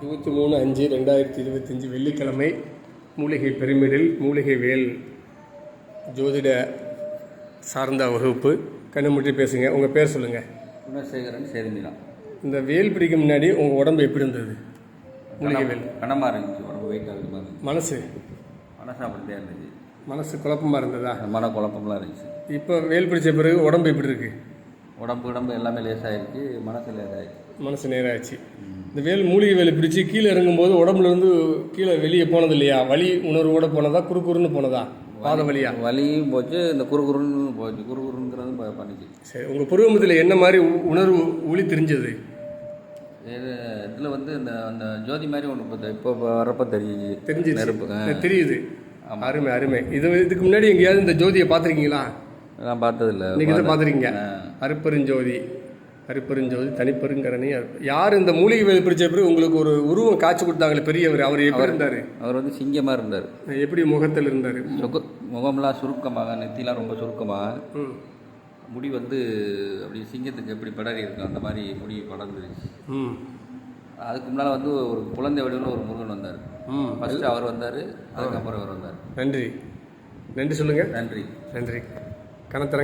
23/5/2025 வெள்ளிக்கிழமை மூலிகை பிரமிடில் மூலிகை வேல் ஜோதிட சார்ந்த வகுப்பு. கண்ணுமுட்டி பேசுங்க. உங்கள் பேர் சொல்லுங்கள். குணசேகரன் சேருமினா. இந்த வேல் பிடிக்கும் முன்னாடி உங்கள் உடம்பு எப்படி இருந்தது? மூலிகை வேல் கனமாக இருந்துச்சு, உடம்பு வெயிட்டாக இருக்க மாதிரி. மனசு அப்படியே இருந்துச்சு. மனசு குழப்பமாக இருந்ததா? மன குழப்பம்லாம் இருந்துச்சு. இப்போ வேல் பிடிச்ச பிறகு உடம்பு எப்படி இருக்குது? உடம்பு எல்லாமே லேசாகிடுச்சு, மனசு லேசாகிடுச்சு. மனசு நேராகிடுச்சு. இந்த வேல் மூலிகை வேலை பிடிச்சி கீழே இறங்கும்போது உடம்புலேருந்து கீழே வெளியே போனது இல்லையா? வலி உணர்வோடு போனதா, குறுக்குறுன்னு போனதா? பாத வலியா? வலியும் போச்சு, இந்த குறுகுறுன்னு போச்சு. குறுகுறுங்கிறது பண்ணிச்சு. சரி, உங்கள் புருவமத்தில் என்ன மாதிரி உணர்வு ஒளி தெரிஞ்சது? இதில் வந்து இந்த அந்த ஜோதி மாதிரி ஒன்று இப்போ வரப்போ தெரிஞ்சு நெருப்பு தெரியுது. அருமை அருமை. இதுக்கு முன்னாடி எங்கேயாவது இந்த ஜோதியை பார்த்துருக்கீங்களா? நான் பார்த்ததில்லை. நீங்கள் இதை பார்த்துருக்கீங்க. அருப்பெருஞ்சோதி, தனிப்பெருங்கரணி. யார் இந்த மூலிகை வேலை பிடிச்ச பிறகு உங்களுக்கு ஒரு உருவம் காட்சி கொடுத்தாங்களே பெரியவர், அவர் எப்படி இருந்தார்? அவர் வந்து சிங்கமாக இருந்தார். எப்படி முகத்தில் இருந்தார்? முகம்லாம் சுருக்கமாக, நெத்திலாம் ரொம்ப சுருக்கமாக, முடி வந்து அப்படி சிங்கத்துக்கு எப்படி படரி இருக்கும் அந்த மாதிரி முடி படர்ந்துருச்சு. அதுக்கு முன்னால் வந்து ஒரு குழந்தை வடிவில் ஒரு முருகன் வந்தார். ஃபஸ்ட்டு அவர் வந்தார், அதுக்கப்புறம் அவர் வந்தார். நன்றி. நன்றி சொல்லுங்கள். நன்றி. நன்றி. கணத்தர